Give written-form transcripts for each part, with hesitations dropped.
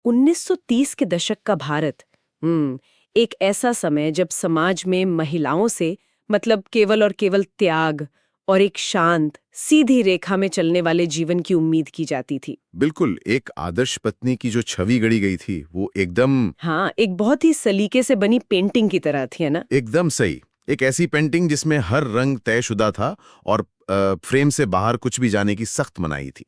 1930 के दशक का भारत। एक ऐसा समय जब समाज में महिलाओं से मतलब केवल और केवल त्याग और एक शांत सीधी रेखा में चलने वाले जीवन की उम्मीद की जाती थी। बिल्कुल, एक आदर्श पत्नी की जो छवि गढ़ी गई थी वो एकदम हाँ, एक बहुत ही सलीके से बनी पेंटिंग की तरह थी, है ना। एकदम सही। एक ऐसी पेंटिंग जिसमें हर रंग तयशुदा था और फ्रेम से बाहर कुछ भी जाने की सख्त मनाही थी।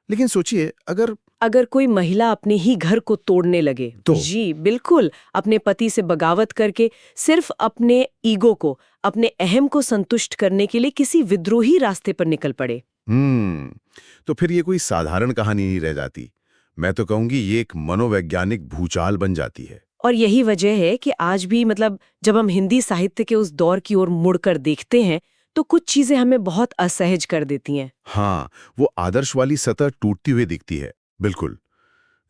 लेकिन सोचिए, अगर अगर कोई महिला अपने ही घर को तोड़ने लगे, तो जी बिल्कुल, अपने पति से बगावत करके सिर्फ अपने ईगो को, अपने अहम को संतुष्ट करने के लिए किसी विद्रोही रास्ते पर निकल पड़े। हम्म तो फिर ये कोई साधारण कहानी नहीं रह जाती। मैं तो कहूंगी ये एक मनोवैज्ञानिक भूचाल बन जाती है। और यही वजह है कि आज भी मतलब जब हम हिंदी साहित्य के उस दौर की ओर मुड़कर देखते हैं तो कुछ चीजें हमें बहुत असहज कर देती हैं। हाँ, वो आदर्श वाली सतह टूटती हुई दिखती है। बिल्कुल,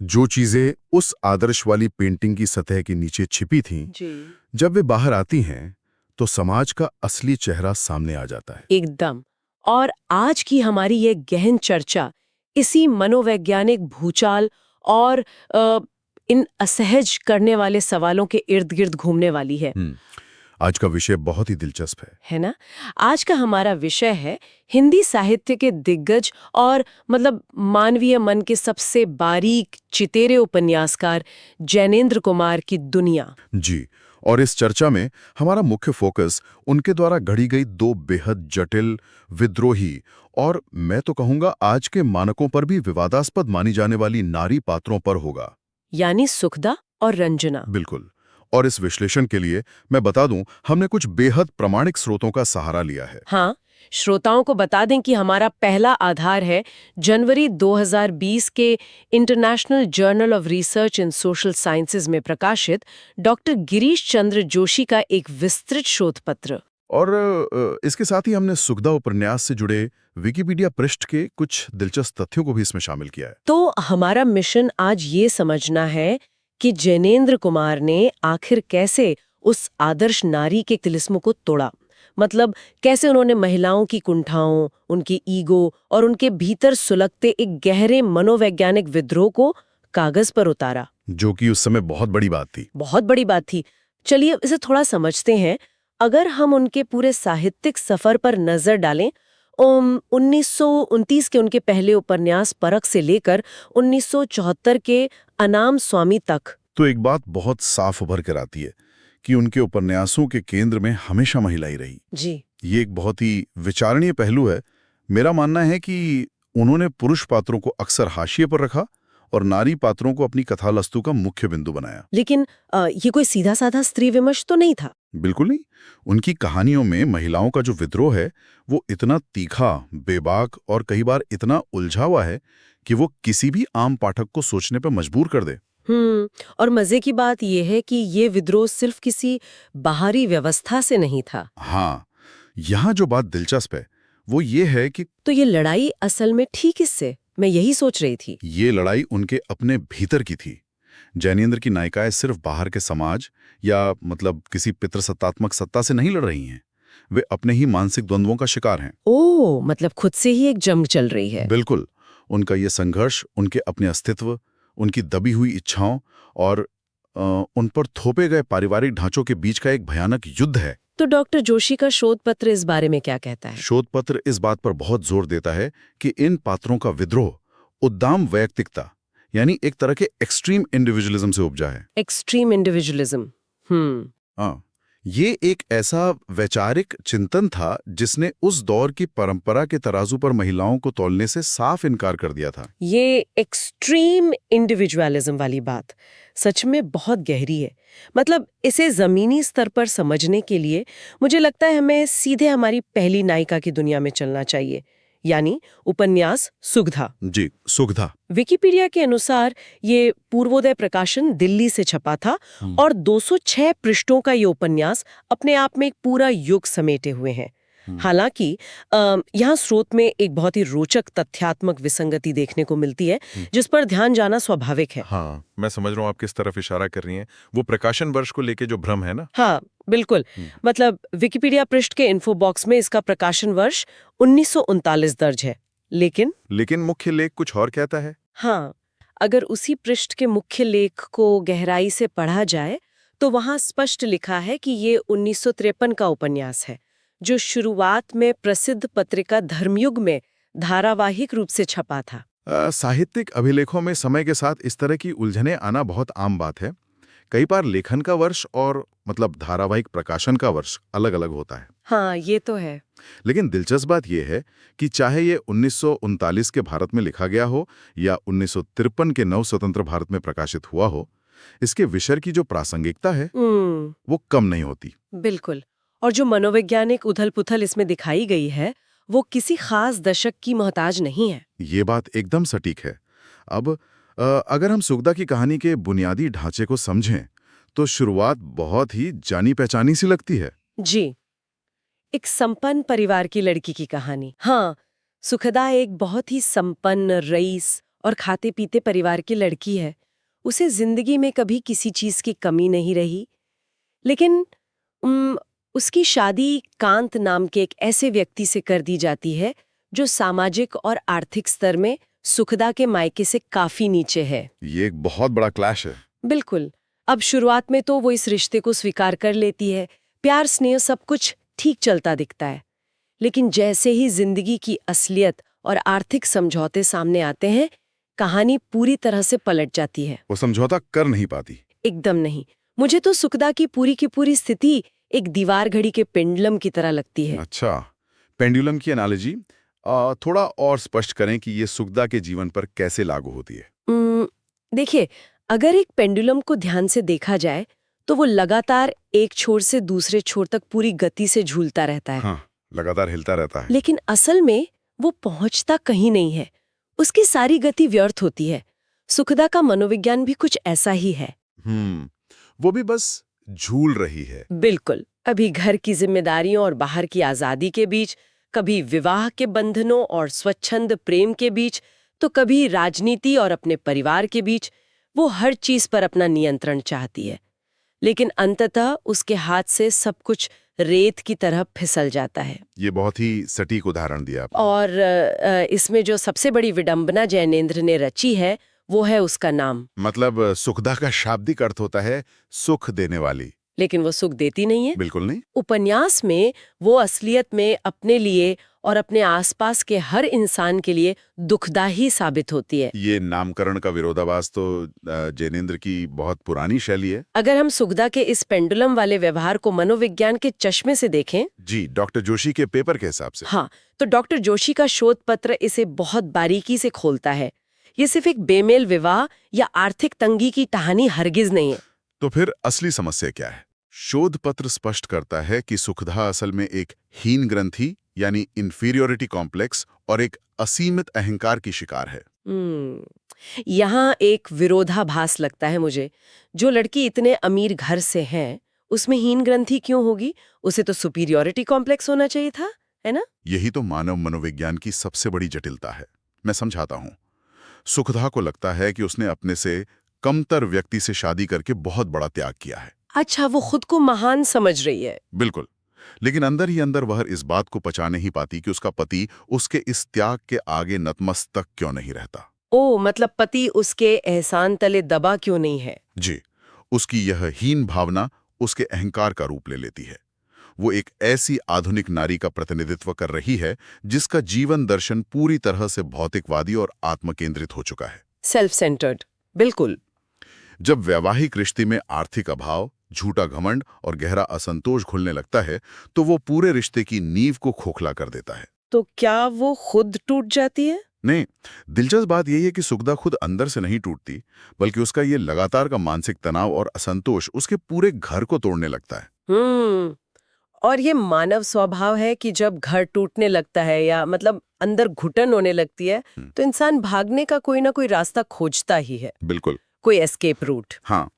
जो चीजें उस आदर्श वाली पेंटिंग की सतह के नीचे छिपी थीं, जी जब वे बाहर आती हैं तो समाज का असली चेहरा सामने आ जाता है। एकदम। और आज की हमारी ये गहन चर्चा इसी मनोवैज्ञानिक भूचाल और अ, इन असहज करने वाले सवालों के इर्द गिर्द घूमने वाली है। आज का विषय बहुत ही दिलचस्प है ना। आज का हमारा विषय है हिंदी साहित्य के दिग्गज और मतलब मानवीय मन के सबसे बारीक चितेरे उपन्यासकार जैनेंद्र कुमार की दुनिया। जी। और इस चर्चा में हमारा मुख्य फोकस उनके द्वारा घड़ी गई दो बेहद जटिल, विद्रोही और मैं तो कहूंगा आज के मानकों पर भी विवादास्पद मानी जाने वाली नारी पात्रों पर होगा। यानी सुखदा और रंजना। बिल्कुल। और इस विश्लेषण के लिए मैं बता दूं, हमने कुछ बेहद प्रामाणिक स्रोतों का सहारा लिया है। हाँ, श्रोताओं को बता दें कि हमारा पहला आधार है जनवरी 2020 के international journal of research in social sciences में प्रकाशित डॉक्टर गिरीश चंद्र जोशी का एक विस्तृत शोध पत्र। और इसके साथ ही हमने सुखदा उपन्यास से जुड़े विकिपीडिया पृष्ठ के कुछ दिलचस्प तथ्यों को भी इसमें शामिल किया है। तो हमारा मिशन आज ये समझना है कि जैनेंद्र कुमार ने आखिर कैसे उस आदर्श नारी के तिलिस्म को तोड़ा। मतलब कैसे उन्होंने महिलाओं की कुंठाओं, उनकी ईगो और उनके भीतर सुलगते एक गहरे मनोवैज्ञानिक विद्रोह को कागज पर उतारा। जो कि उस समय बहुत बड़ी बात थी। बहुत बड़ी बात थी। चलिए इसे थोड़ा समझते हैं। अगर हम उनके पूरे साहित्यिक सफर पर नजर डालें, 1929 के उनके पहले उपन्यास परख से लेकर 1974 के अनाम स्वामी तक, तो एक बात बहुत साफ उभर कर आती है कि उनके उपन्यासों के केंद्र में हमेशा महिला ही रही। जी ये एक बहुत ही विचारणीय पहलू है। मेरा मानना है कि उन्होंने पुरुष पात्रों को अक्सर हाशिए पर रखा और नारी पात्रों को अपनी कथालस्तु का मुख्य बिंदु बनाया। लेकिन ये कोई सीधा साधा स्त्री विमर्श तो नहीं था। बिल्कुल नहीं। उनकी कहानियों में महिलाओं का जो विद्रोह है वो इतना तीखा, बेबाक और कई बार इतना उलझा हुआ है कि वो किसी भी आम पाठक को सोचने पर मजबूर कर दे। और मजे की बात यह है कि ये विद्रोह सिर्फ किसी बाहरी व्यवस्था से नहीं था। हाँ, यहाँ जो बात दिलचस्प है वो ये है कि तो ये लड़ाई असल में थी किससे, मैं यही सोच रही थी। ये लड़ाई उनके अपने भीतर की थी। जैनेंद्र की नायिकाएं सिर्फ बाहर के समाज या मतलब किसी पितृसत्तात्मक सत्ता से नहीं लड़ रही हैं। वे अपने ही मानसिक द्वंद्वों का शिकार हैं। ओह, मतलब खुद से ही एक जंग चल रही है। बिल्कुल। उनका ये संघर्ष उनके अपने अस्तित्व, उनकी दबी हुई इच्छाओं और उन पर थोपे गए पारिवारिक ढांचों के बीच का एक भयानक युद्ध है। तो डॉक्टर जोशी का शोध पत्र इस बारे में क्या कहता है? शोध पत्र इस बात पर बहुत जोर देता है कि इन पात्रों का विद्रोह उद्दाम वैयक्तिकता यानी एक तरह के एक्सट्रीम इंडिविजुअलिज्म से उपजा है। Extreme individualism. हाँ, ये एक ऐसा वैचारिक चिंतन था जिसने उस दौर की परंपरा के तराजू पर महिलाओं को तौलने से साफ इनकार कर दिया था। ये एक्सट्रीम इंडिविजुअलिज्म वाली बात सच में बहुत गहरी है। मतलब इसे जमीनी स्तर पर समझने के लिए मुझे लगता है हमें सीधे हमारी पहली नायिका की दुनिया में चलना चाहिए, यानी उपन्यास सुगधा। जी, सुगधा। विकिपीडिया के अनुसार ये पूर्वोदय प्रकाशन दिल्ली से छपा था और 206 पृष्ठों का ये उपन्यास अपने आप में एक पूरा युग समेटे हुए हैं। हालांकि यहाँ स्रोत में एक बहुत ही रोचक तथ्यात्मक विसंगति देखने को मिलती है जिस पर ध्यान जाना स्वाभाविक है। हाँ, मैं समझ रहा हूँ आप किस तरफ इशारा कर रही हैं। वो प्रकाशन वर्ष को लेके जो भ्रम है ना। हाँ बिल्कुल। मतलब विकिपीडिया पृष्ठ के इन्फो बॉक्स में इसका प्रकाशन वर्ष 1939 दर्ज है, लेकिन मुख्य लेख कुछ और कहता है। हाँ, अगर उसी पृष्ठ के मुख्य लेख को गहराई से पढ़ा जाए तो वहां स्पष्ट लिखा है कि ये 1953 का उपन्यास है, जो शुरुआत में प्रसिद्ध पत्रिका धर्मयुग में धारावाहिक रूप से छपा था। साहित्यिक अभिलेखों में समय के साथ इस तरह की उलझनें आना बहुत आम बात है। कई बार लेखन का वर्ष और धारावाहिक प्रकाशन का वर्ष अलग अलग होता है। हाँ, ये तो है। लेकिन दिलचस्प बात यह है कि चाहे ये 1939 के भारत में लिखा गया हो या 1953 के नव स्वतंत्र भारत में प्रकाशित हुआ हो, इसके विषय की जो प्रासंगिकता है वो कम नहीं होती। बिल्कुल। और जो मनोवैज्ञानिक उथल-पुथल इसमें दिखाई गई है, वो किसी खास दशक की मोहताज नहीं है। ये बात एकदम सटीक है। अब अगर हम सुखदा की कहानी के बुनियादी ढांचे को समझें, तो शुरुआत बहुत ही जानी पहचानी सी लगती है। जी, एक संपन्न परिवार की लड़की की कहानी। हाँ, सुखदा एक बहुत ही संपन्न, रईस और खाते पीते परिवार की लड़की है। उसे जिंदगी में कभी किसी चीज की कमी नहीं रही, लेकिन उसकी शादी कांत नाम के एक ऐसे व्यक्ति से कर दी जाती है जो सामाजिक और आर्थिक स्तर में सुखदा के मायके से काफी नीचे है। ये एक बहुत बड़ा क्लैश है। बिल्कुल। अब शुरुआत में तो वो इस रिश्ते को स्वीकार कर लेती है, प्यार स्नेह सब कुछ ठीक चलता दिखता है। लेकिन जैसे ही जिंदगी की असलियत और आर्थिक समझौते सामने आते हैं, कहानी पूरी तरह से पलट जाती है। वो समझौता कर नहीं पाती। एकदम नहीं। मुझे तो सुखदा की पूरी स्थिति एक दीवार घड़ी के पेंडुलम की तरह लगती है। अच्छा, पेंडुलम की एनालॉजी थोड़ा और स्पष्ट करें कि ये सुखदा के जीवन पर कैसे लागू होती है। देखिए, अगर एक पेंडुलम को ध्यान से देखा जाए तो वो लगातार एक छोर से दूसरे छोर तक पूरी गति से झूलता रहता है। हाँ, लगातार हिलता रहता है। लेकिन असल में वो पहुंचता कहीं नहीं है। उसकी सारी गति व्यर्थ होती है। सुखदा का मनोविज्ञान भी कुछ ऐसा ही है। वो भी बस झूल रही है। बिल्कुल। अभी घर की जिम्मेदारियों और बाहर की आजादी के बीच, कभी विवाह के बंधनों और स्वच्छंद प्रेम के बीच, तो कभी राजनीति और अपने परिवार के बीच। वो हर चीज पर अपना नियंत्रण चाहती है, लेकिन अंततः उसके हाथ से सब कुछ रेत की तरह फिसल जाता है। ये बहुत ही सटीक उदाहरण दिया आपने। और इसमें जो सबसे बड़ी विडंबना जैनेंद्र ने रची है, वो है उसका नाम। मतलब सुखदा का शाब्दिक अर्थ होता है सुख देने वाली। लेकिन वो सुख देती नहीं है। बिल्कुल नहीं। उपन्यास में वो असलियत में अपने लिए और अपने आसपास के हर इंसान के लिए दुखदाई साबित होती है। ये नामकरण का विरोधाभास तो जैनेंद्र की बहुत पुरानी शैली है। अगर हम सुखदा के इस पेंडुलम वाले व्यवहार को मनोविज्ञान के चश्मे से देखें, जी, डॉक्टर जोशी के पेपर के हिसाब से। हाँ, तो डॉक्टर जोशी का शोध पत्र इसे बहुत बारीकी से खोलता है। ये सिर्फ एक बेमेल विवाह या आर्थिक तंगी की कहानी हरगिज नहीं है। तो फिर असली समस्या क्या है? शोध पत्र स्पष्ट करता है कि सुखदा असल में एक हीन ग्रंथि यानी इंफीरियोरिटी कॉम्प्लेक्स और एक असीमित अहंकार की शिकार है। यहाँ एक विरोधाभास लगता है मुझे। जो लड़की इतने अमीर घर से है, उसमें हीन ग्रंथि क्यों होगी? उसे तो सुपीरियोरिटी कॉम्प्लेक्स होना चाहिए था, है ना? यही तो मानव मनोविज्ञान की सबसे बड़ी जटिलता है। मैं समझाता हूँ। सुखदा को लगता है कि उसने अपने से कमतर व्यक्ति से शादी करके बहुत बड़ा त्याग किया है। अच्छा, वो खुद को महान समझ रही है। बिल्कुल। लेकिन अंदर ही अंदर वह इस बात को पचा नहीं पाती कि उसका पति उसके इस त्याग के आगे नतमस्तक क्यों नहीं रहता। ओ, मतलब पति उसके एहसान तले दबा क्यों नहीं है? जी, उसकी यह हीन भावना उसके अहंकार का रूप ले लेती है। वो एक ऐसी आधुनिक नारी का प्रतिनिधित्व कर रही है जिसका जीवन दर्शन पूरी तरह से भौतिकवादी और आत्मकेंद्रित हो चुका है। Self centred. बिल्कुल। जब वैवाहिक रिश्ते में आर्थिक अभाव, झूठा घमंड और गहरा असंतोष घुलने लगता है, तो वो पूरे रिश्ते की नींव को खोखला कर देता है। तो क्या वो खुद टूट जाती है? नहीं, दिलचस्प बात यही है कि सुखदा खुद अंदर से नहीं टूटती, बल्कि उसका ये लगातार का मानसिक तनाव और असंतोष उसके पूरे घर को तोड़ने लगता है। और ये मानव स्वभाव है कि जब घर टूटने लगता है या मतलब अंदर घुटन होने लगती है, तो इंसान भागने का कोई ना कोई रास्ता खोजता ही है। बिल्कुल। कोई एस्केप रूट। हाँ।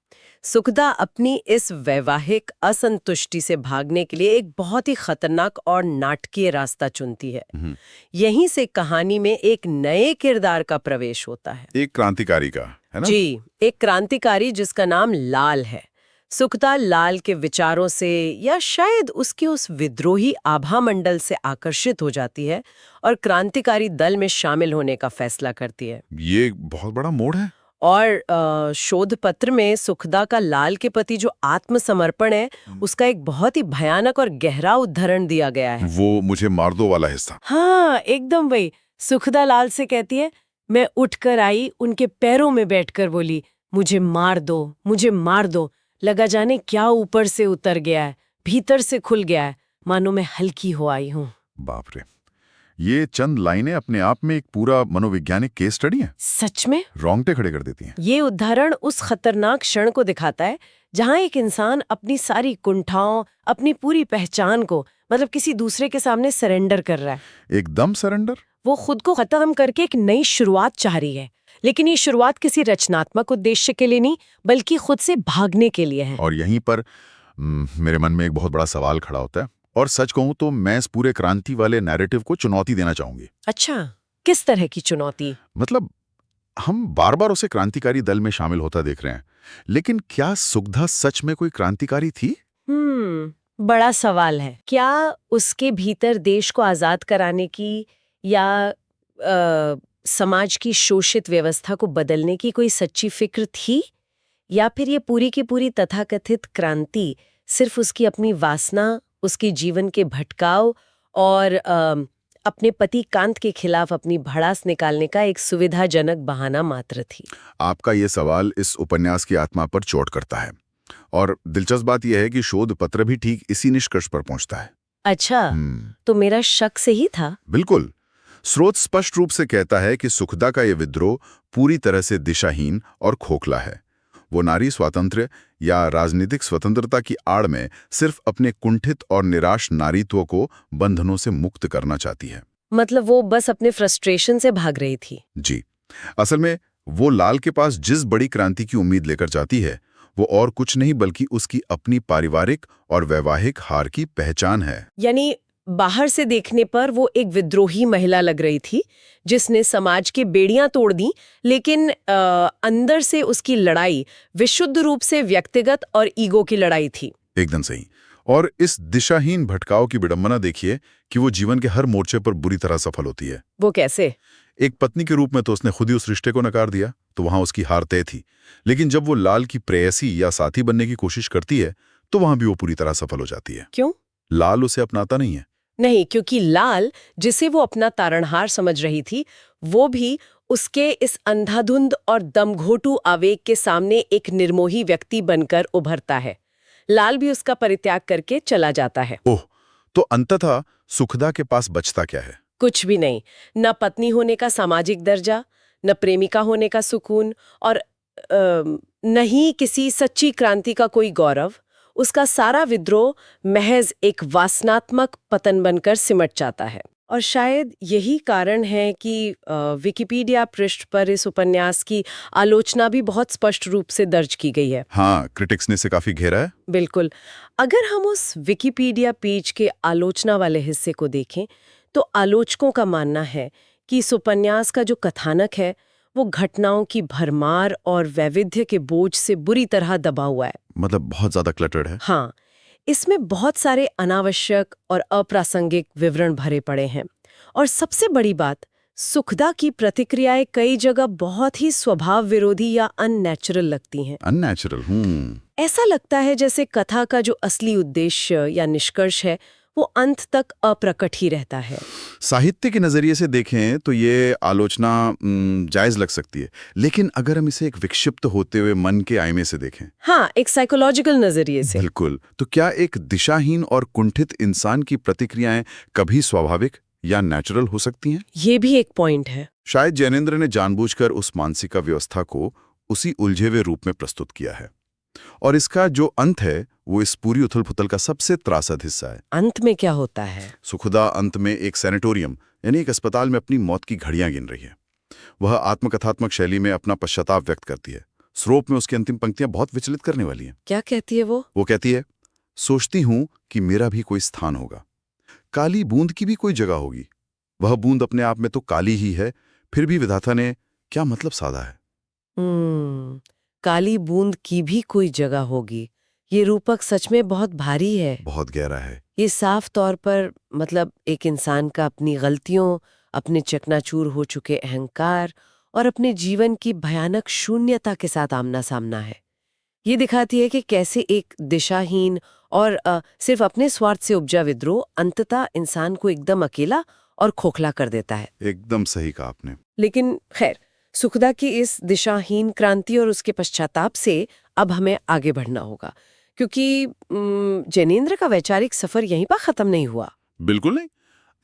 सुखदा अपनी इस वैवाहिक असंतुष्टि से भागने के लिए एक बहुत ही खतरनाक और नाटकीय रास्ता चुनती है। यहीं से कहानी में एक नए किरदार का प्रवेश होता है। एक क्रांतिकारी का, है ना? जी, एक क्रांतिकारी जिसका नाम लाल है। सुखदा लाल के विचारों से या शायद उसके उस विद्रोही आभा मंडल से आकर्षित हो जाती है और क्रांतिकारी दल में शामिल होने का फैसला करती है। ये बहुत बड़ा मोड़ है। और शोध पत्र में सुखदा का लाल के प्रति जो आत्मसमर्पण है उसका एक बहुत ही भयानक और गहरा उदाहरण दिया गया है। वो मुझे मार दो वाला हिस्सा। हाँ, एकदम वही। सुखदा लाल से कहती है, मैं उठकर आई, उनके पैरों में बैठकर बोली, मुझे मार दो, मुझे मार दो। लगा जाने क्या ऊपर से उतर गया है, भीतर से खुल गया है, मानो मैं हल्की हो आई हूँ। बाप रे, ये चंद लाइनें अपने आप में एक पूरा मनोवैज्ञानिक केस स्टडी है। सच में रोंगटे खड़े कर देती हैं। ये उदाहरण उस खतरनाक क्षण को दिखाता है जहां एक इंसान अपनी सारी कुंठाओं, अपनी पूरी पहचान को मतलब किसी दूसरे के सामने सरेंडर कर रहा है। एकदम सरेंडर। वो खुद को खत्म करके एक नई शुरुआत चाह रही है, लेकिन ये शुरुआत किसी रचनात्मक उद्देश्य के लिए नहीं बल्कि खुद से भागने के लिए है। और यहीं पर मेरे मन में एक बहुत बड़ा सवाल खड़ा होता है, और सच कहूं तो मैं इस पूरे क्रांति वाले नैरेटिव को चुनौती देना चाहूंगी। अच्छा, किस तरह की चुनौती? मतलब हम बार बार उसे क्रांतिकारी दल में शामिल होता देख रहे हैं, लेकिन क्या सुखदा सच में कोई क्रांतिकारी थी? बड़ा सवाल है। क्या उसके भीतर देश को आजाद कराने की या समाज की शोषित व्यवस्था को बदलने की कोई सच्ची फिक्र थी, या फिर ये पूरी की पूरी तथाकथित क्रांति सिर्फ उसकी अपनी वासना, उसके जीवन के भटकाव और अपने पति कांत के खिलाफ अपनी भड़ास निकालने का एक सुविधाजनक बहाना मात्र थी? आपका ये सवाल इस उपन्यास की आत्मा पर चोट करता है, और दिलचस्प बात यह है कि शोध पत्र भी ठीक इसी निष्कर्ष पर पहुंचता है। अच्छा, तो मेरा शक सही था? बिल्कुल। स्रोत स्पष्ट रूप से कहता है कि सुखदा का यह विद्रोह पूरी तरह से दिशाहीन और खोखला है। वो नारी स्वातंत्र्य या राजनीतिक स्वतंत्रता की आड़ में सिर्फ अपने कुंठित और निराश नारीत्व को बंधनों से मुक्त करना चाहती है। मतलब वो बस अपने फ्रस्ट्रेशन से भाग रही थी? जी। असल में वो लाल के पास जिस बड़ी क्रांति की उम्मीद लेकर जाती है, वो और कुछ नहीं बल्कि उसकी अपनी पारिवारिक और वैवाहिक हार की पहचान है। यानी बाहर से देखने पर वो एक विद्रोही महिला लग रही थी जिसने समाज के बेड़ियां तोड़ दी, लेकिन अंदर से उसकी लड़ाई विशुद्ध रूप से व्यक्तिगत और ईगो की लड़ाई थी। एकदम सही। और इस दिशाहीन भटकाव की विडंबना देखिए कि वो जीवन के हर मोर्चे पर बुरी तरह सफल होती है। वो कैसे? एक पत्नी के रूप में तो उसने खुद ही उस रिश्ते को नकार दिया, तो वहां उसकी हार तय थी। लेकिन जब वो लाल की प्रेयसी या साथी बनने की कोशिश करती है, तो वहां भी वो पूरी तरह सफल हो जाती है। क्यों? लाल उसे अपनाता नहीं है। नहीं, क्योंकि लाल, जिसे वो अपना तारणहार समझ रही थी, वो भी उसके इस अंधाधुंध और दमघोटू आवेग के सामने एक निर्मोही व्यक्ति बनकर उभरता है। लाल भी उसका परित्याग करके चला जाता है। ओह, तो अंततः सुखदा के पास बचता क्या है? कुछ भी नहीं। न पत्नी होने का सामाजिक दर्जा, न प्रेमिका होने का सुकून, और न ही किसी सच्ची क्रांति का कोई गौरव। उसका सारा विद्रोह महज एक वासनात्मक पतन बनकर सिमट जाता है। और शायद यही कारण है कि विकिपीडिया पृष्ठ पर इस उपन्यास की आलोचना भी बहुत स्पष्ट रूप से दर्ज की गई है। हाँ, क्रिटिक्स ने इसे काफी घेरा है। बिल्कुल। अगर हम उस विकिपीडिया पेज के आलोचना वाले हिस्से को देखें, तो आलोचकों का मानना है कि इस उपन्यास का जो कथानक है वो घटनाओं की भरमार और वैविध्य के बोझ से बुरी तरह दबा हुआ है। मतलब बहुत ज्यादा क्लटर्ड है। हाँ, इसमें बहुत सारे अनावश्यक और अप्रासंगिक विवरण भरे पड़े हैं। और सबसे बड़ी बात, सुखदा की प्रतिक्रियाएं कई जगह बहुत ही स्वभाव विरोधी या अननेचुरल लगती हैं। अननेचुरल। ऐसा लगता है जैसे कथा का जो असली उद्देश्य या निष्कर्ष है वो अंत तक अप्रकट ही रहता है। साहित्य के नजरिए से देखें तो ये आलोचना जायज लग सकती है, लेकिन अगर हम इसे एक विक्षिप्त होते हुए मन के आईने से देखें, हाँ, एक साइकोलॉजिकल नजरिए से, बिल्कुल, तो क्या एक दिशाहीन और कुंठित इंसान की प्रतिक्रियाएं कभी स्वाभाविक या नेचुरल हो सकती हैं? ये भी एक पॉइंट है। शायद जैनेंद्र ने जानबूझकर उस मानसिका व्यवस्था को उसी उलझे हुए रूप में प्रस्तुत किया है, और इसका जो अंत है वो इस पूरी उथल-पुथल का सबसे त्रासद हिस्सा है। अंत में क्या होता है? सुखदा अंत में एक सैनिटोरियम यानी एक अस्पताल में अपनी मौत की घड़ियां गिन रही है। वह आत्मकथात्मक शैली में अपना पश्चाताप व्यक्त करती है। स्रोत में उसकी अंतिम पंक्तियां बहुत विचलित करने वाली हैं। क्या कहती है वो? वो कहती है, सोचती हूं कि मेरा भी कोई स्थान होगा, काली बूंद की भी कोई जगह होगी। वह बूंद अपने आप में तो काली ही है, फिर भी विधाता ने क्या मतलब साधा है। काली बूंद की भी कोई जगह होगी। ये रूपक सच में बहुत भारी है, बहुत गहरा है। ये साफ तौर पर मतलब एक इंसान का अपनी गलतियों, अपने चकनाचूर हो चुके अहंकार और अपने जीवन की भयानक शून्यता के साथ आमना सामना है। ये दिखाती है कि कैसे एक दिशाहीन और सिर्फ अपने स्वार्थ से उपजा विद्रोह अंततः इंसान को एकदम अकेला और खोखला कर देता है। एकदम सही कहा आपने। लेकिन खैर, सुखदा की इस दिशाहीन क्रांति और उसके पश्चाताप से अब हमें आगे बढ़ना होगा, क्योंकि जैनेंद्र का वैचारिक सफर यहीं पर खत्म नहीं हुआ। बिल्कुल नहीं,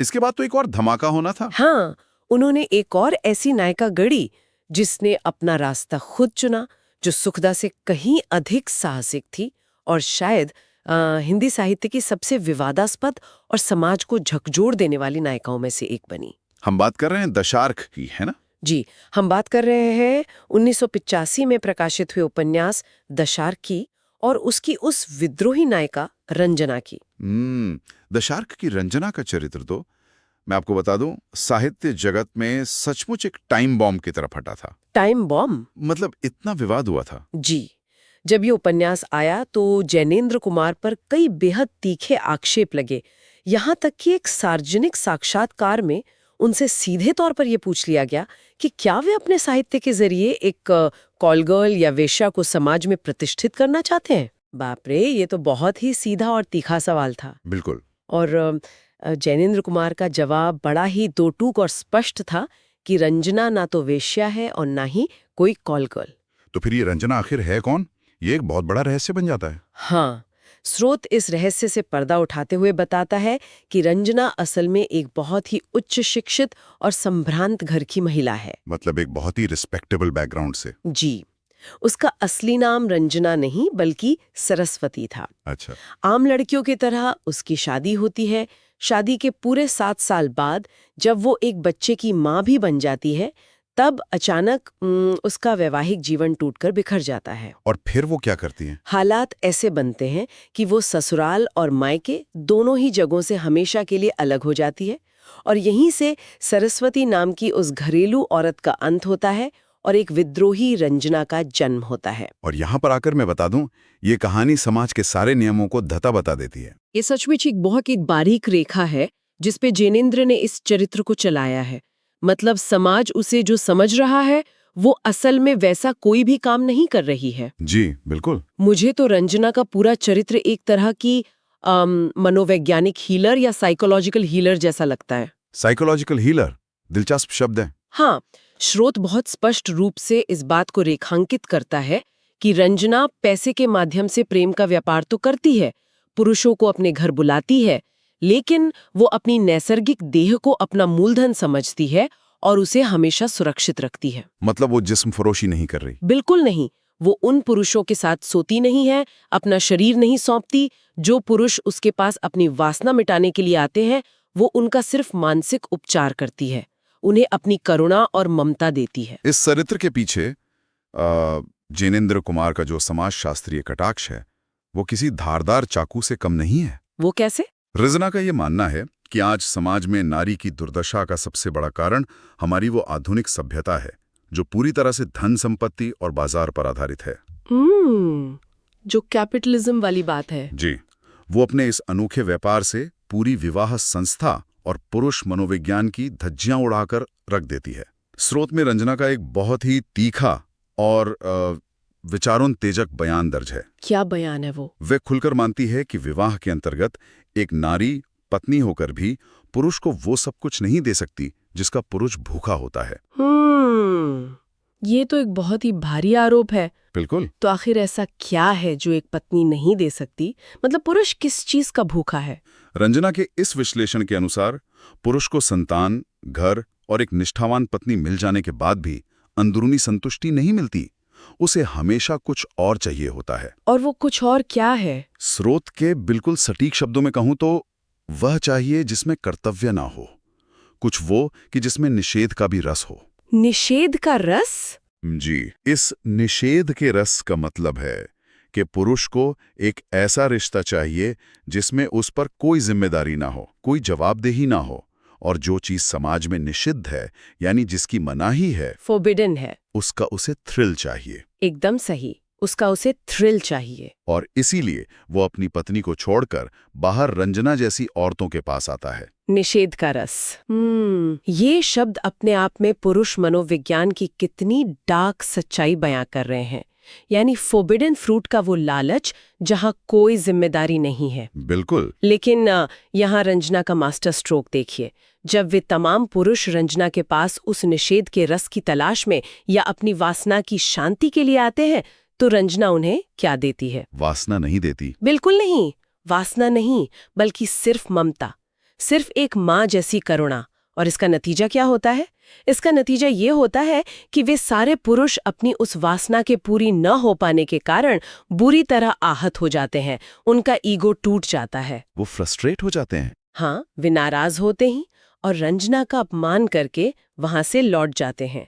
इसके बाद तो एक और धमाका होना था। हाँ, उन्होंने एक और ऐसी नायिका गढ़ी जिसने अपना रास्ता खुद चुना, जो सुखदा से कहीं अधिक साहसिक थी और शायद हिंदी साहित्य की सबसे विवादास्पद और समाज को झकझोर देने वाली नायिकाओं में से एक बनी। हम बात कर रहे हैं दशार्क की, है ना? जी, हम बात कर रहे हैं 1985 में प्रकाशित हुए उपन्यास दशार्क की और उसकी उस विद्रोही नायिका रंजना की। दशार्क की रंजना का चरित्र तो, मैं आपको बता दूं, साहित्य जगत में सचमुच एक टाइम बॉम्ब की तरफ हटा था। Time bomb? मतलब इतना विवाद हुआ था। जी, जब ये उपन्यास आया तो जैनेंद्र कुमार पर कई बेहद तीखे आक्षेप लगे। यहाँ तक कि एक सार्वजनिक साक्षात्कार में उनसे सीधे तौर पर यह पूछ लिया गया कि क्या वे अपने साहित्य के जरिए एक कॉलगर्ल या वेश्या को समाज में प्रतिष्ठित करना चाहते हैं। बाप रे, ये तो बहुत ही सीधा और तीखा सवाल था। बिल्कुल। और जैनेंद्र कुमार का जवाब बड़ा ही दो टूक और स्पष्ट था कि रंजना ना तो वेश्या है और ना ही कोई कॉलगर्ल। तो फिर ये रंजना आखिर है कौन? ये एक बहुत बड़ा रहस्य बन जाता है। हाँ, स्रोत इस रहस्य से पर्दा उठाते हुए बताता है कि रंजना असल में एक बहुत ही उच्च शिक्षित और संभ्रांत घर की महिला है। मतलब एक बहुत ही रिस्पेक्टेबल बैकग्राउंड से। जी, उसका असली नाम रंजना नहीं बल्कि सरस्वती था। अच्छा। आम लड़कियों की तरह उसकी शादी होती है। शादी के पूरे 7 साल बाद जब वो एक बच्चे की माँ भी बन जाती है, तब अचानक उसका वैवाहिक जीवन टूटकर बिखर जाता है। और फिर वो क्या करती हैं? हालात ऐसे बनते हैं कि वो ससुराल और मायके दोनों ही जगहों से हमेशा के लिए अलग हो जाती है और यहीं से सरस्वती नाम की उस घरेलू औरत का अंत होता है और एक विद्रोही रंजना का जन्म होता है। और यहाँ पर आकर मैं बता दूं, ये कहानी समाज के सारे नियमों को धता बता देती है। ये सचमुच एक बहुत ही बारीक रेखा है जिसपे जैनेंद्र ने इस चरित्र को चलाया है। मतलब समाज उसे जो समझ रहा है वो असल में वैसा कोई भी काम नहीं कर रही है। जी बिल्कुल। मुझे तो रंजना का पूरा चरित्र एक तरह की मनोवैज्ञानिक हीलर या साइकोलॉजिकल हीलर जैसा लगता है। साइकोलॉजिकल हीलर, दिलचस्प शब्द है। हाँ, स्रोत बहुत स्पष्ट रूप से इस बात को रेखांकित करता है कि रंजना पैसे के माध्यम से प्रेम का व्यापार तो करती है, पुरुषों को अपने घर बुलाती है, लेकिन वो अपनी नैसर्गिक देह को अपना मूलधन समझती है और उसे हमेशा सुरक्षित रखती है। मतलब वो जिस्म फरोशी नहीं कर रही। बिल्कुल नहीं। वो उन पुरुषों के साथ सोती नहीं है, अपना शरीर नहीं सौंपती। जो पुरुष उसके पास अपनी वासना मिटाने के लिए आते हैं, वो उनका सिर्फ मानसिक उपचार करती है, उन्हें अपनी करुणा और ममता देती है। इस चरित्र के पीछे जैनेंद्र कुमार का जो समाजशास्त्रीय कटाक्ष है, वो किसी धारदार चाकू से कम नहीं है। वो कैसे? रंजना का ये मानना है कि आज समाज में नारी की दुर्दशा का सबसे बड़ा कारण हमारी वो आधुनिक सभ्यता है जो पूरी तरह से धन संपत्ति और बाजार पर आधारित है। जो कैपिटलिज्म वाली बात है। जी, वो अपने इस अनोखे व्यापार से पूरी विवाह संस्था और पुरुष मनोविज्ञान की धज्जियां उड़ाकर रख देती है। स्रोत में रंजना का एक बहुत ही तीखा और विचारोत्तेजक बयान दर्ज है। क्या बयान है वो? वे खुलकर मानती है कि विवाह के अंतर्गत एक नारी पत्नी होकर भी पुरुष को वो सब कुछ नहीं दे सकती जिसका पुरुष भूखा होता है। ये तो एक बहुत ही भारी आरोप है। बिल्कुल। तो आखिर ऐसा क्या है जो एक पत्नी नहीं दे सकती? मतलब पुरुष किस चीज का भूखा है? रंजना के इस विश्लेषण के अनुसार पुरुष को संतान, घर और एक निष्ठावान पत्नी मिल जाने के बाद भी अंदरूनी संतुष्टि नहीं मिलती। उसे हमेशा कुछ और चाहिए होता है। और वो कुछ और क्या है? स्रोत के बिल्कुल सटीक शब्दों में कहूं तो वह चाहिए जिसमें कर्तव्य ना हो, कुछ वो कि जिसमें निषेध का भी रस हो। निषेध का रस? जी, इस निषेध के रस का मतलब है कि पुरुष को एक ऐसा रिश्ता चाहिए जिसमें उस पर कोई जिम्मेदारी ना हो, कोई जवाबदेही ना हो, और जो चीज समाज में निषिद्ध है यानी जिसकी मनाही है, फोरबिडन है, उसका उसे थ्रिल चाहिए। एकदम सही। उसका उसे थ्रिल चाहिए। और इसीलिए वो अपनी पत्नी को छोड़कर बाहर रंजना जैसी औरतों के पास आता है। निषेध का रस। ये शब्द अपने आप में पुरुष मनोविज्ञान की कितनी डार्क सच्चाई बयां कर रहे हैं। यानी फोरबिडन फ्रूट का वो लालच जहां कोई जिम्मेदारी नहीं है। बिल्कुल। लेकिन यहाँ रंजना का मास्टर स्ट्रोक देखिए। जब वे तमाम पुरुष रंजना के पास उस निषेध के रस की तलाश में या अपनी वासना की शांति के लिए आते हैं, तो रंजना उन्हें क्या देती है? वासना नहीं देती। बिल्कुल नहीं, वासना नहीं, बल्कि सिर्फ ममता, सिर्फ एक माँ जैसी करुणा। और इसका नतीजा क्या होता है? इसका नतीजा ये होता है कि वे सारे पुरुष अपनी उस वासना के पूरी न हो पाने के कारण बुरी तरह आहत हो जाते हैं। उनका ईगो टूट जाता है। वो फ्रस्ट्रेट हो जाते हैं। हाँ, वे नाराज होते ही और रंजना का अपमान करके वहां से लौट जाते हैं।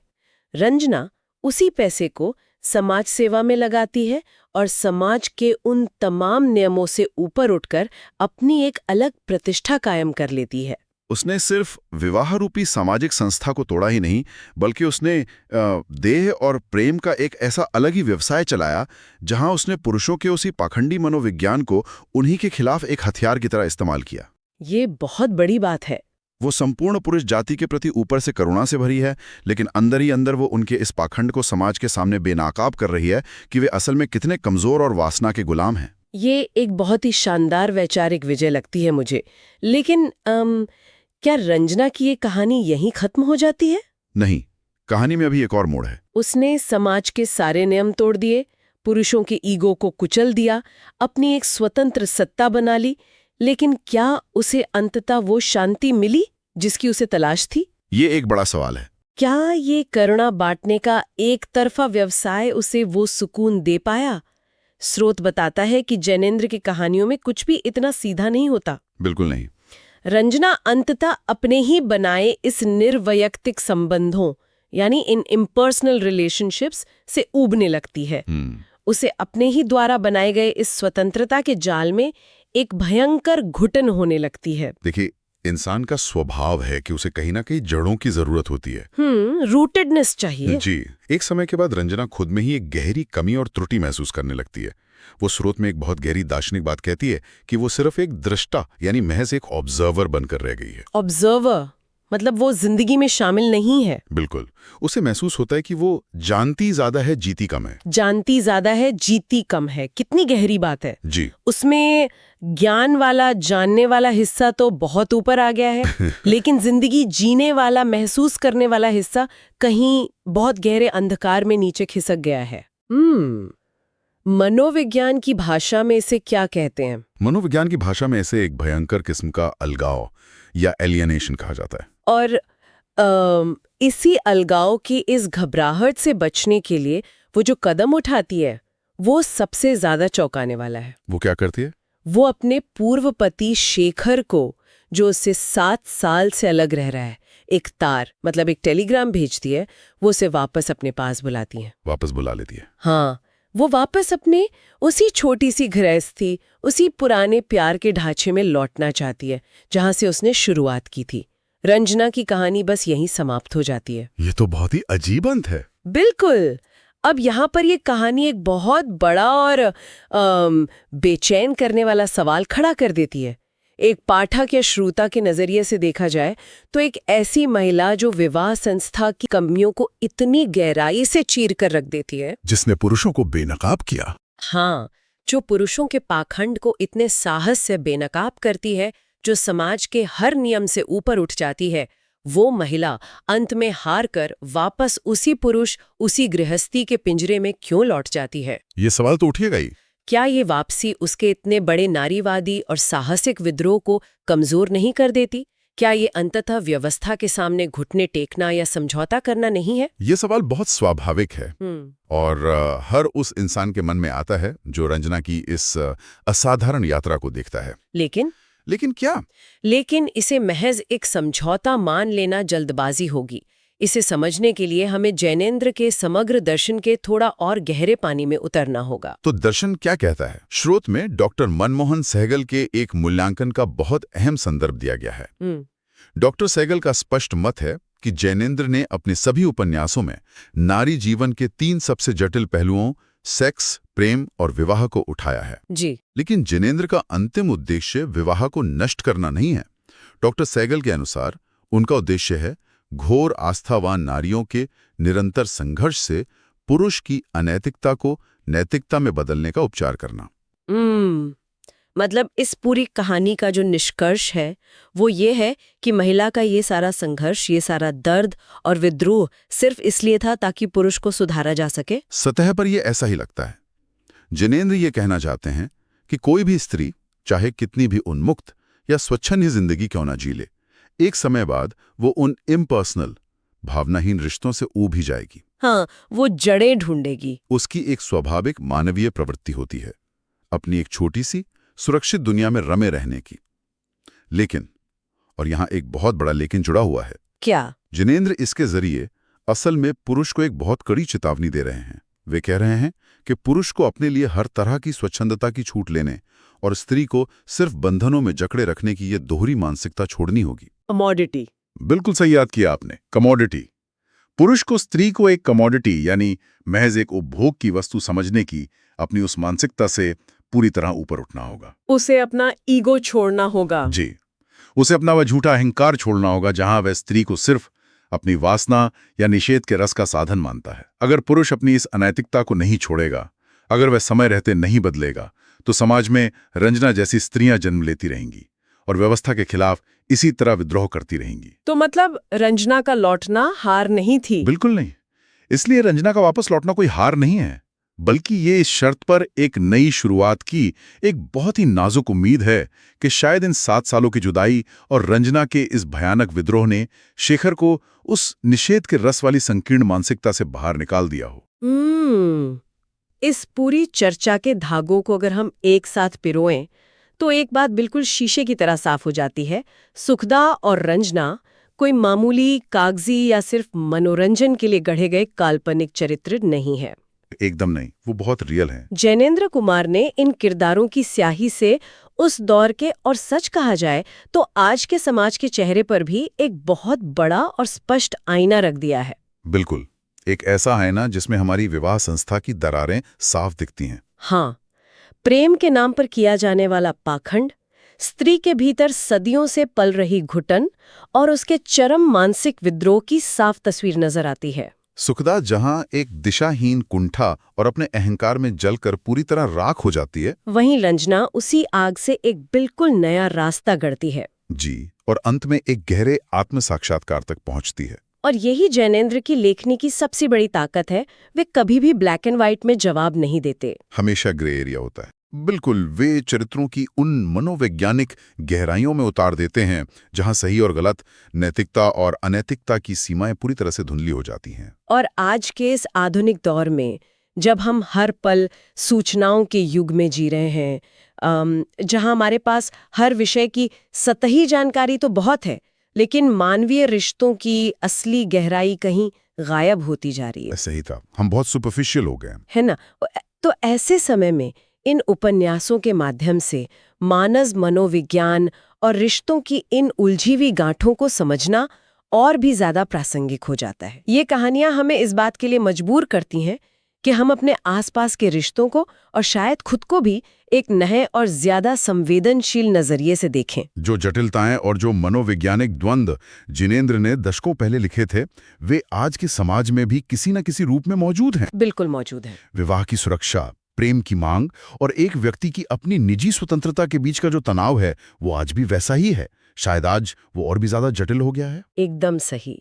रंजना उसी पैसे को समाज सेवा में लगाती है और समाज के उन तमाम नियमों से ऊपर उठकर अपनी एक अलग प्रतिष्ठा कायम कर लेती है। उसने सिर्फ विवाह रूपी सामाजिक संस्था को तोड़ा ही नहीं, बल्कि उसने देह और प्रेम का एक ऐसा अलग ही व्यवसाय चलाया जहां उसने पुरुषों के उसी पाखंडी मनोविज्ञान को उन्हीं के खिलाफ एक हथियार की तरह इस्तेमाल किया। ये बहुत बड़ी बात है। वो संपूर्ण पुरुष जाति के प्रति ऊपर से करुणा से भरी है, लेकिन अंदर ही अंदर वो उनके इस पाखंड को समाज के सामने बेनकाब कर रही है कि वे असल में कितने कमजोर और वासना के गुलाम हैं। ये एक बहुत ही शानदार वैचारिक विजय लगती है मुझे। लेकिन क्या रंजना की ये कहानी यहीं खत्म हो जाती है? नहीं, कहानी में अभी एक और मोड़ है। उसने समाज के सारे नियम तोड़ दिए, पुरुषों के ईगो को कुचल दिया, अपनी एक स्वतंत्र सत्ता बना ली। लेकिन क्या उसे अंततः वो शांति मिली जिसकी उसे तलाश थी? ये एक बड़ा सवाल है। क्या ये करुणा बांटने का एक तरफा व्यवसाय उसे वो सुकून दे पाया? स्रोत बताता है कि जैनेंद्र की कहानियों में कुछ भी इतना सीधा नहीं होता। बिल्कुल नहीं। रंजना अंततः अपने ही बनाए इस निर्वैयक्तिक संबंधों यानी इन इम्पर्सनल रिलेशनशिप्स से ऊबने लगती है। उसे अपने ही द्वारा बनाए गए इस स्वतंत्रता के जाल में एक भयंकर घुटन होने लगती है। देखिए, इंसान का स्वभाव है कि उसे कहीं ना कहीं जड़ों की जरूरत होती है। रूटेडनेस चाहिए। जी। एक समय के बाद रंजना खुद में ही एक गहरी कमी और त्रुटि महसूस करने लगती है। वो स्रोत में एक बहुत गहरी दार्शनिक बात कहती है कि वो सिर्फ एक दृष्टा यानी महज एक ऑब्जर्वर बनकर रह गई है। ऑब्जर्वर मतलब वो जिंदगी में शामिल नहीं है। बिल्कुल। उसे महसूस होता है कि वो जानती ज्यादा है, जीती कम है। जानती ज्यादा है, जीती कम है। कितनी गहरी बात है। जी। उसमें ज्ञान वाला, जानने वाला हिस्सा तो बहुत ऊपर आ गया है लेकिन जिंदगी जीने वाला, महसूस करने वाला हिस्सा कहीं बहुत गहरे अंधकार में नीचे खिसक गया है। मनोविज्ञान की भाषा में इसे क्या कहते हैं? मनोविज्ञान की भाषा में इसे एक भयंकर किस्म का अलगाव या एलियनेशन कहा जाता है। और इसी अलगाव की इस घबराहट से बचने के लिए वो जो कदम उठाती है वो सबसे ज्यादा चौंकाने वाला है। वो क्या करती है? वो अपने पूर्व पति शेखर को, जो उससे 7 साल से अलग रह रहा है, एक तार मतलब एक टेलीग्राम भेजती है। वो उसे वापस अपने पास बुलाती है। वापस बुला लेती है। हाँ, वो वापस अपने उसी छोटी सी गृहस्थी, उसी पुराने प्यार के ढांचे में लौटना चाहती है जहां से उसने शुरुआत की थी। रंजना की कहानी बस यहीं समाप्त हो जाती है। ये तो बहुत ही अजीब अंत है। बिल्कुल। अब यहाँ पर ये कहानी एक बहुत बड़ा और बेचैन करने वाला सवाल खड़ा कर देती है। एक पाठक या श्रोता के नजरिए से देखा जाए तो एक ऐसी महिला जो विवाह संस्था की कमियों को इतनी गहराई से चीर कर रख देती है, जिसने पुरुषों को बेनकाब किया। हाँ, जो पुरुषों के पाखंड को इतने साहस से बेनकाब करती है, जो समाज के हर नियम से ऊपर उठ जाती है, वो महिला अंत में हार कर वापस उसी पुरुष, उसी गृहस्थी के पिंजरे में क्यों लौट जाती है? ये सवाल तो उठेगा ही। क्या ये वापसी उसके इतने बड़े नारीवादी और साहसिक विद्रोह को कमजोर नहीं कर देती? क्या ये अंततः व्यवस्था के सामने घुटने टेकना या समझौता करना नहीं है? ये सवाल बहुत स्वाभाविक है और हर उस इंसान के मन में आता है जो रंजना की इस असाधारण यात्रा को देखता है। लेकिन क्या? लेकिन इसे महज एक समझौता मान लेना जल्दबाजी होगी। इसे समझने के लिए हमें जैनेंद्र के समग्र दर्शन के थोड़ा और गहरे पानी में उतरना होगा। तो दर्शन क्या कहता है? स्रोत में डॉक्टर मनमोहन सहगल के एक मूल्यांकन का बहुत अहम संदर्भ दिया गया है। डॉक्टर सहगल का स्पष्ट मत है कि जैनेंद्र ने अपने सभी उपन्यासों में नारी जीवन के 3 सबसे जटिल पहलुओं सेक्स, प्रेम और विवाह को उठाया है। जी। लेकिन जिनेंद्र का अंतिम उद्देश्य विवाह को नष्ट करना नहीं है। डॉक्टर सहगल के अनुसार उनका उद्देश्य है घोर आस्थावान नारियों के निरंतर संघर्ष से पुरुष की अनैतिकता को नैतिकता में बदलने का उपचार करना। मतलब इस पूरी कहानी का जो निष्कर्ष है वो ये है कि महिला का ये सारा संघर्ष, ये सारा दर्द और विद्रोह सिर्फ इसलिए था ताकि पुरुष को सुधारा जा सके। सतह पर यह ऐसा ही लगता है। जिनेंद्र ये कहना चाहते हैं कि कोई भी स्त्री चाहे कितनी भी उन्मुक्त या स्वच्छंद जिंदगी क्यों ना जी ले, एक समय बाद वो उन इम्पर्सनल, भावनाहीन रिश्तों से ऊब ही जाएगी। हाँ, वो जड़ें ढूंढेगी। उसकी एक स्वाभाविक मानवीय प्रवृत्ति होती है अपनी एक छोटी सी सुरक्षित दुनिया में रमे रहने की। लेकिन, और यहां एक बहुत बड़ा लेकिन जुड़ा हुआ है। क्या? जिनेंद्र इसके जरिए असल में पुरुष को एक बहुत कड़ी चेतावनी दे रहे हैं। वे कह रहे हैं कि पुरुष को अपने लिए हर तरह की स्वच्छंदता की छूट लेने और स्त्री को सिर्फ बंधनों में जकड़े रखने की ये दोहरी मानसिकता छोड़नी होगी। कमोडिटी। बिल्कुल सही याद किया आपने, कमोडिटी। पुरुष को स्त्री को एक कमोडिटी यानी महज एक उपभोग की वस्तु समझने की अपनी उस मानसिकता से पूरी तरह ऊपर उठना होगा। उसे अपना ईगो छोड़ना होगा। जी, उसे अपना वह झूठा अहंकार छोड़ना होगा जहां वह स्त्री को सिर्फ अपनी वासना या निषेध के रस का साधन मानता है। अगर पुरुष अपनी इस अनैतिकता को नहीं छोड़ेगा, अगर वह समय रहते नहीं बदलेगा, तो समाज में रंजना जैसी स्त्रियां जन्म लेती रहेंगी और व्यवस्था के खिलाफ इसी तरह विद्रोह करती रहेंगी। तो मतलब रंजना का लौटना हार नहीं थी? बिल्कुल नहीं। इसलिए रंजना का वापस लौटना कोई हार नहीं है, बल्कि ये इस शर्त पर एक नई शुरुआत की एक बहुत ही नाजुक उम्मीद है कि शायद इन 7 सालों की जुदाई और रंजना के इस भयानक विद्रोह ने शेखर को उस निषेध के रस वाली संकीर्ण मानसिकता से बाहर निकाल दिया हो। इस पूरी चर्चा के धागों को अगर हम एक साथ पिरोएं तो एक बात बिल्कुल शीशे की तरह साफ हो जाती है। सुखदा और रंजना कोई मामूली कागजी या सिर्फ मनोरंजन के लिए गढ़े गए काल्पनिक चरित्र नहीं है। एकदम नहीं, वो बहुत रियल हैं। जिनेंद्र कुमार ने इन किरदारों की स्याही से उस दौर के और सच कहा जाए तो आज के समाज के चेहरे पर भी एक बहुत बड़ा और स्पष्ट आईना रख दिया है। बिल्कुल, एक ऐसा आईना जिसमें हमारी विवाह संस्था की दरारें साफ दिखती हैं। हाँ, प्रेम के नाम पर किया जाने वाला पाखंड, स्त्री के भीतर सदियों से पल रही घुटन और उसके चरम मानसिक विद्रोह की साफ तस्वीर नजर आती है। सुखदा जहां एक दिशाहीन कुंठा और अपने अहंकार में जलकर पूरी तरह राख हो जाती है, वहीं रंजना उसी आग से एक बिल्कुल नया रास्ता गढ़ती है। जी, और अंत में एक गहरे आत्म साक्षात्कार तक पहुंचती है। और यही जिनेंद्र की लेखनी की सबसे बड़ी ताकत है। वे कभी भी ब्लैक एंड व्हाइट में जवाब नहीं देते, हमेशा ग्रे एरिया होता है। बिल्कुल, वे चरित्रों की उन मनोवैज्ञानिक गहराइयों में उतार देते हैं जहां सही और गलत, नैतिकता और अनैतिकता की सीमाएं पूरी तरह से धुंधली हो जाती हैं। और आज के इस आधुनिक दौर में जब हम हर पल सूचनाओं के युग में जी रहे हैं, जहां हमारे पास हर विषय की सतही जानकारी तो बहुत है, लेकिन मानवीय रिश्तों की असली गहराई कहीं गायब होती जा रही है। सही था, हम बहुत सुपरफिशियल हो गए है ना? तो ऐसे समय में इन उपन्यासों के माध्यम से मानव मनोविज्ञान और रिश्तों की इन उलझी हुई गांठों को समझना और भी ज्यादा प्रासंगिक हो जाता है। ये कहानियां हमें इस बात के लिए मजबूर करती हैं कि हम अपने आसपास के रिश्तों को और शायद खुद को भी एक नए और ज्यादा संवेदनशील नजरिए से देखें। जो जटिलताएं और जो मनोवैज्ञानिक द्वंद्व जिनेंद्र ने दशकों पहले लिखे थे, वे आज के समाज में भी किसी न किसी रूप में मौजूद हैं। बिल्कुल मौजूद हैं। विवाह की सुरक्षा, प्रेम की मांग और एक व्यक्ति की अपनी निजी स्वतंत्रता के बीच का जो तनाव है, वो आज भी वैसा ही है। शायद आज वो और भी ज्यादा जटिल हो गया है। एकदम सही।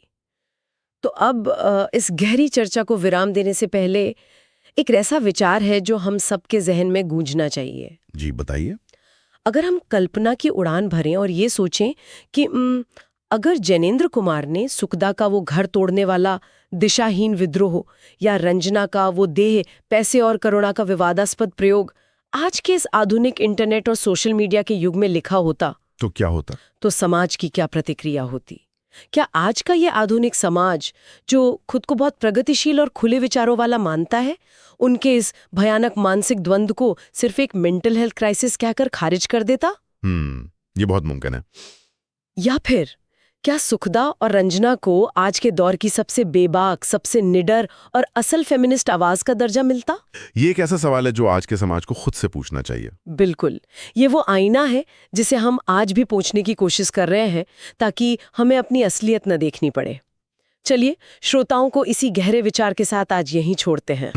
तो अब इस गहरी चर्चा को विराम देने से पहले एक ऐसा विचार है जो हम सबके जहन में गूंजना चाहिए। जी बताइए। अगर हम कल्पना की उड़ान भरें और ये सोचें कि अगर जिनेंद्र कुमार ने सुखदा का वो घर तोड़ने वाला दिशाहीन विद्रोह या रंजना का वो देह, पैसे और करुणा का विवादास्पद प्रयोग आज के इस आधुनिक इंटरनेट और सोशल मीडिया के युग में लिखा होता, तो क्या होता? तो समाज की क्या प्रतिक्रिया होती? क्या आज का ये आधुनिक समाज जो खुद को बहुत प्रगतिशील और खुले विचारों वाला मानता है, उनके इस भयानक मानसिक द्वंद्व को सिर्फ एक मेंटल हेल्थ क्राइसिस कहकर खारिज कर देता? ये बहुत मुमकिन है। या फिर क्या सुखदा और रंजना को आज के दौर की सबसे बेबाक, सबसे निडर और असल फेमिनिस्ट आवाज का दर्जा मिलता? ये एक ऐसा सवाल है जो आज के समाज को खुद से पूछना चाहिए। बिल्कुल। ये वो आईना है जिसे हम आज भी पोंछने की कोशिश कर रहे हैं, ताकि हमें अपनी असलियत न देखनी पड़े। चलिए, श्रोताओं को इसी गहरे विचार के साथ आज यहीं छोड़ते हैं।